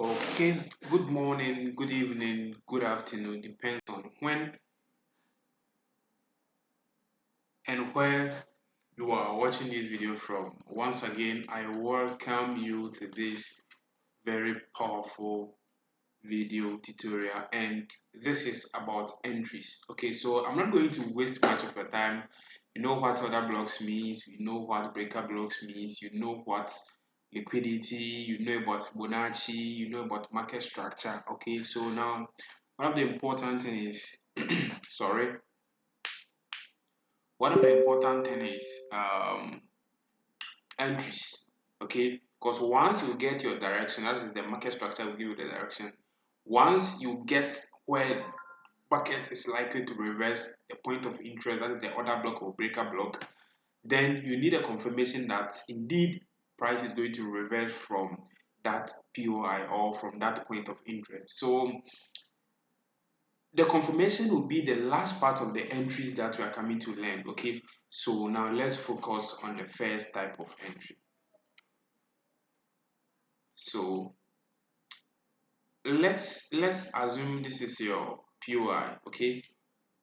Okay, good morning, good evening, good afternoon, depends on when and where you are watching this video from. Once again, I welcome you to this very powerful video tutorial, and this is about entries. Okay, so I'm not going to waste much of your time. You know what order blocks means, you know what breaker blocks means, you know what liquidity, you know about Fibonacci, you know about market structure. Okay, so now one of the important thing is sorry, one of the important thing is entries. Okay, because once you get your direction, that is the market structure will give you the direction. Once you get where market is likely to reverse the point of interest, that is the order block or breaker block, then you need a confirmation that indeed price is going to reverse from that POI or from that point of interest. So the confirmation will be the last part of the entries that we are coming to learn. Okay, so now let's focus on the first type of entry. So let's assume this is your POI. Okay,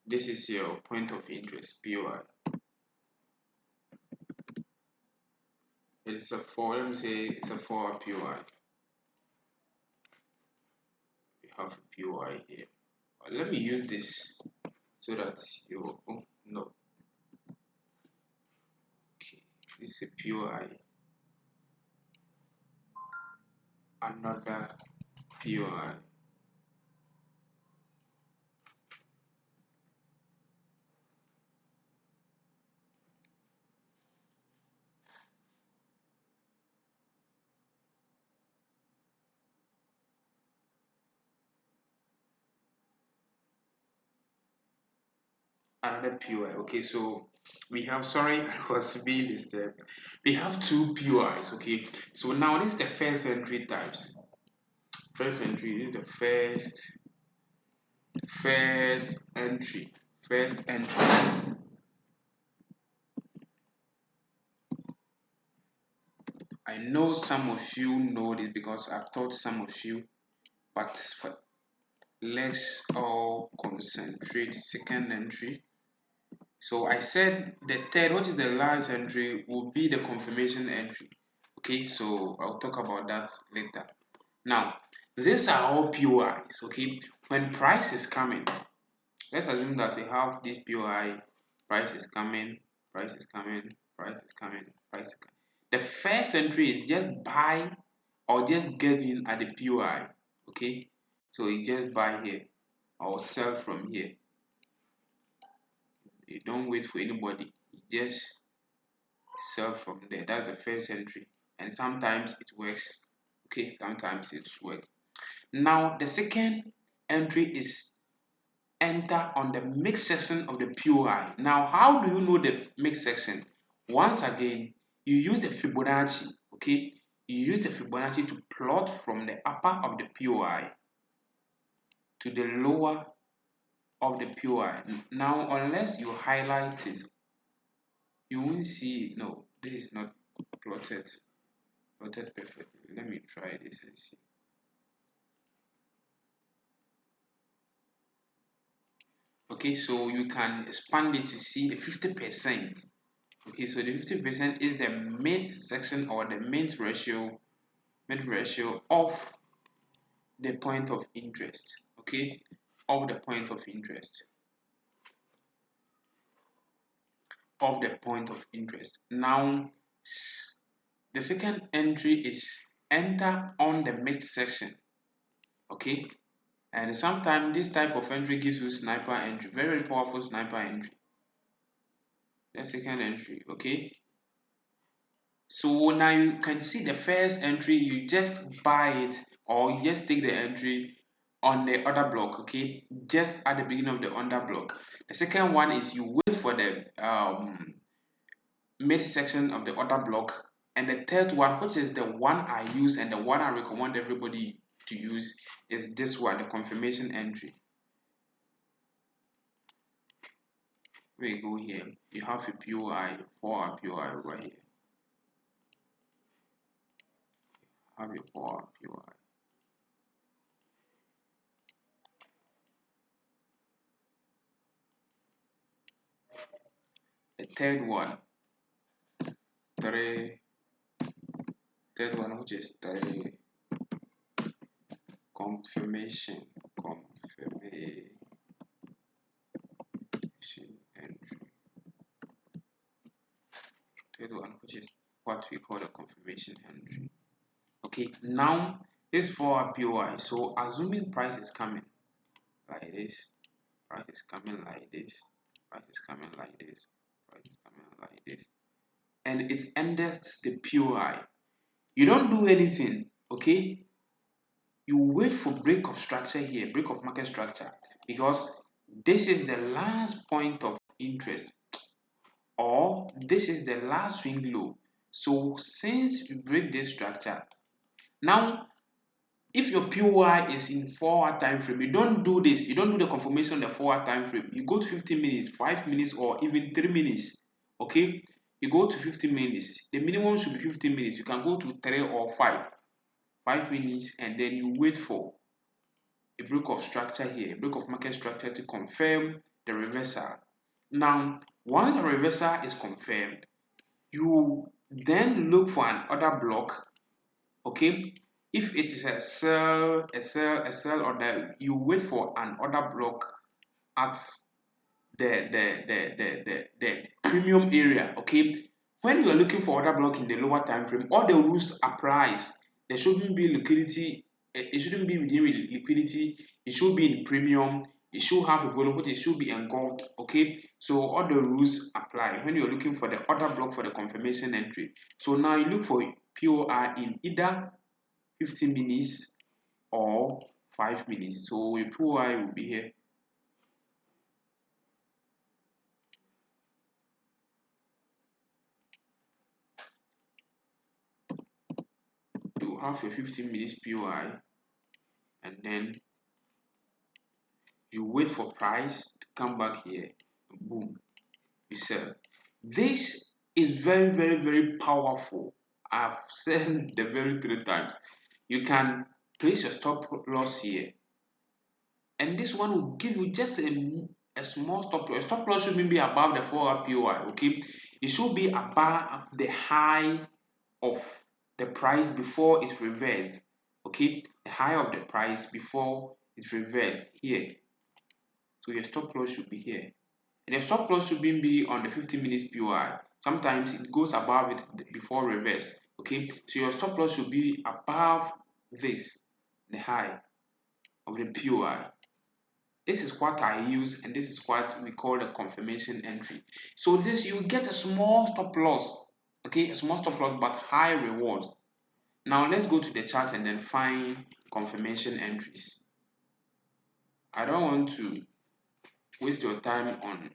this is your point of interest POI. It's a 4, let me say it's a 4 POI. We have a POI here. Let me use this so that you, oh no, okay, this is a POI, another POI. Another POI. Okay, so we have, sorry, I was being disturbed. We have two POIs. Okay, so now this is the first entry types. First entry, this is the first entry. First entry. I know some of you know this because I've taught some of you, but let's all concentrate. Second entry. So I said the third, what is the last entry, will be the confirmation entry. Okay, so I'll talk about that later. Now, these are all POIs. Okay, when price is coming, let's assume that we have this POI, price is coming, price is coming, price is coming, price is coming. The first entry is just buy or just get in at the POI. Okay, so you just buy here or sell from here. You don't wait for anybody, you just sell from there. That's the first entry, and sometimes it works. Okay, sometimes it works. Now the second entry is enter on the mix section of the POI. Now how do you know the mix section? Once again, you use the Fibonacci. Okay, you use the Fibonacci to plot from the upper of the POI to the lower of the POI. Now unless you highlight it, you won't see it. No, this is not plotted perfectly. Let me try this and see. Okay, so you can expand it to see the 50%. Okay, so the 50% is the main section or the main ratio of the point of interest. Okay, of the point of interest. Of the point of interest. Now, the second entry is enter on the mid section. Okay, and sometimes this type of entry gives you sniper entry, very powerful sniper entry. The second entry. Okay, so now you can see the first entry, you just buy it or you just take the entry on the order block. Okay, just at the beginning of the order block. The second one is you wait for the mid section of the order block, and the third one, which is the one I use and the one I recommend everybody to use, is this one, the confirmation entry. We go here, you have a POI, 4 POI over here, have a 4 POI. The third one, three, third one, which is three, confirmation entry. Third one, which is what we call the confirmation entry. Okay, now this for POI. So assuming price is coming like this, price is coming like this, price is coming like this, price is coming like this, and it ended the POI. You don't do anything, okay? You wait for break of structure here, break of market structure, because this is the last point of interest, or this is the last swing low. So since you break this structure, now if your POI is in 4-hour time frame, you don't do this. You don't do the confirmation on the 4-hour time frame. You go to 15 minutes, 5 minutes, or even 3 minutes. Okay, you go to 15 minutes. The minimum should be 15 minutes. You can go to 3 or 5 minutes, and then you wait for a break of structure here, a break of market structure to confirm the reversal. Now, once the reversal is confirmed, you then look for an order block. Okay, if it is a sell, order, you wait for an order block at the premium area. Okay, when you are looking for order block in the lower time frame, all the rules applies. There shouldn't be liquidity. It shouldn't be within liquidity. It should be in premium. It should have a volume, but it should be engulfed. Okay, so all the rules apply when you're looking for the order block for the confirmation entry. So now you look for POR in either 15 minutes or 5 minutes. So your POI will be here. You have your 15 minutes POI, and then you wait for price to come back here, boom, you sell. This is very, very, very powerful. I've said the very 3 times. You can place your stop loss here, and this one will give you just a small stop loss. Stop loss shouldn't be above the 4-hour POI. Okay, it should be above the high of the price before it's reversed. Okay, the high of the price before it's reversed here. So your stop loss should be here, and your stop loss should be on the 15 minutes POI. Sometimes it goes above it before reverse. Okay, so your stop loss should be above this, the high of the POI. This is what I use, and this is what we call the confirmation entry. So this, you get a small stop loss, okay, a small stop loss but high reward. Now let's go to the chart and then find confirmation entries. I don't want to waste your time on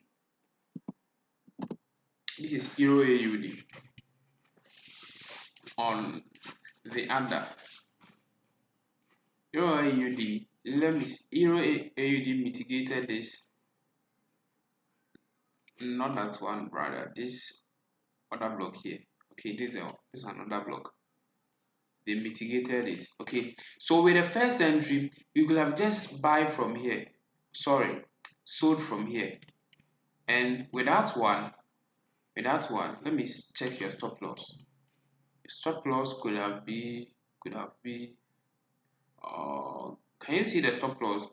this. Is Euro AUD on the other Euro AUD. Let me see. Euro AUD mitigated this, not that one, rather this other block here. Okay, this is another block. They mitigated it. Okay, so with the first entry, you could have just buy from here. Sorry, sold from here, and with that one, let me check your stop loss. Your stop loss could have been can you see the stop loss?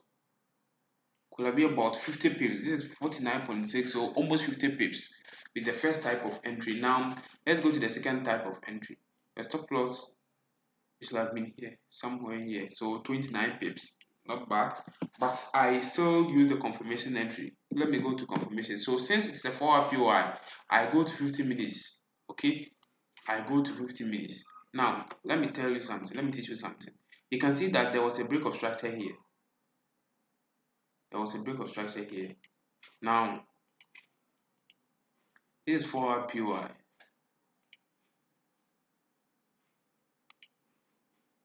Could have been about 50 pips. This is 49.6, so almost 50 pips with the first type of entry. Now let's go to the second type of entry. The stop loss should have been here, somewhere here, so 29 pips. Not bad, but I still use the confirmation entry. Let me go to confirmation. So since it's a 4-hour POI, I go to 50 minutes. Okay, I go to 50 minutes. Now let me tell you something. Let me teach you something. You can see that there was a break of structure here. There was a break of structure here. Now this is 4-hour POI.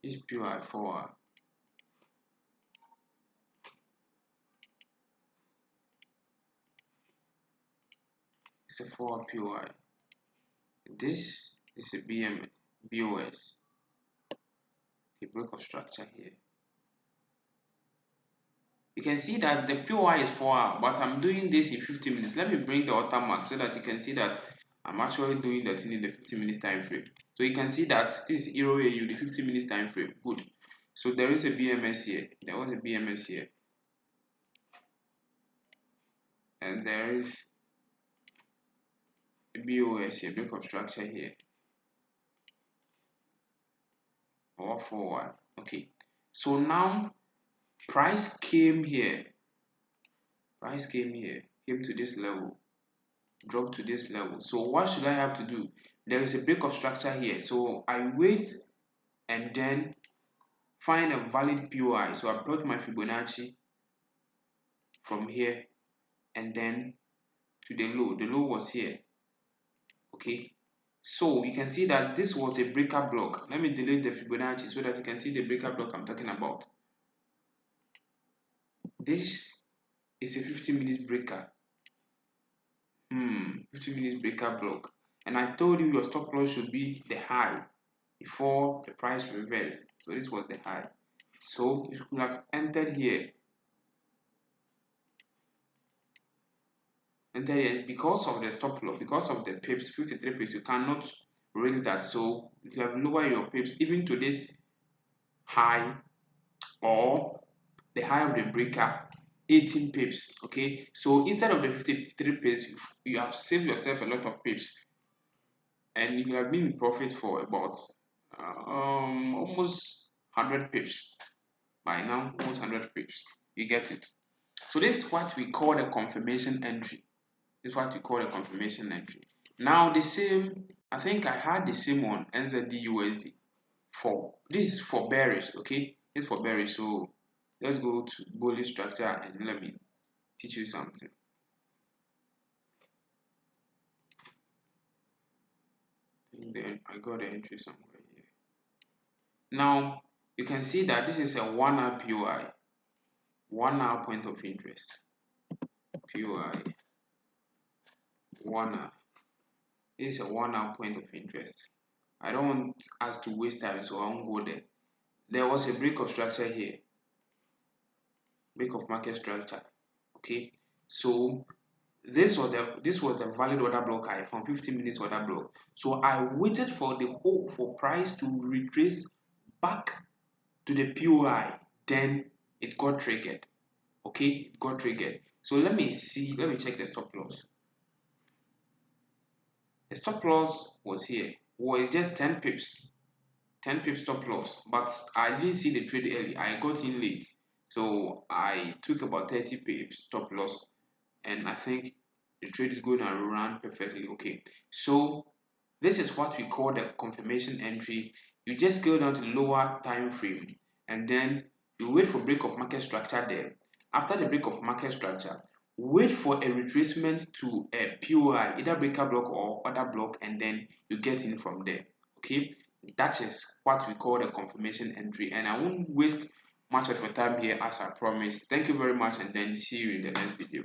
This POI 4-hour. It's a 4-hour POI. This is a BOS. A break of structure here. you can see that the POI is 4 hours, but I'm doing this in 50 minutes. Let me bring the watermark so that you can see that I'm actually doing that in the 50 minutes time frame. So you can see that this is Euro AU, the 50 minutes time frame. Good. So there is a BMS here. There was a BMS here. And there is a BOS here, break of structure here. Or forward. Okay. So now price came here. Price came here, came to this level, dropped to this level. So what should I have to do? There is a break of structure here. So I wait and then find a valid POI. So I plot my Fibonacci from here and then to the low. The low was here. Okay. So you can see that this was a breaker block. Let me delete the Fibonacci so that you can see the breaker block I'm talking about. This is a 50 minutes breaker. 50 minutes breaker block. And I told you your stop loss should be the high before the price reversed. So this was the high. So you could have entered here. Entered here because of the stop loss, because of the pips, 53 pips, you cannot raise that. So you have lower your pips even to this high or the high of the breaker, 18 pips. Okay, so instead of the 53 pips, you have saved yourself a lot of pips, and you have been in profit for about almost 100 pips by now. Almost 100 pips, you get it. So this is what we call the confirmation entry. This is what we call the confirmation entry. Now the same, I think I had the same one, NZD USD. For this is for bearish. Okay, this is for bearish. So let's go to bullish structure and let me teach you something. Then I got the entry somewhere here. Now you can see that this is a 1 hour POI, 1 hour point of interest. POI 1 hour. This is a 1 hour point of interest. I don't want us to waste time, so I won't go there. There was a break of structure here, break of market structure. Okay, so this was the valid order block high from 15 minutes order block. So I waited for the whole for price to retrace back to the POI, then it got triggered. Okay, it got triggered. So let me check the stop loss. The stop loss was here, was just 10 pips. 10 pips stop loss, but I didn't see the trade early. I got in late, so I took about 30 pips stop loss, and I think the trade is going to run perfectly okay. So this is what we call the confirmation entry. You just go down to the lower time frame, and then you wait for break of market structure there. After the break of market structure, wait for a retracement to a POI, either breaker block or other block, and then you get in from there. Okay, that is what we call the confirmation entry, and I won't waste much of your time here as I promised. Thank you very much, and then see you in the next video.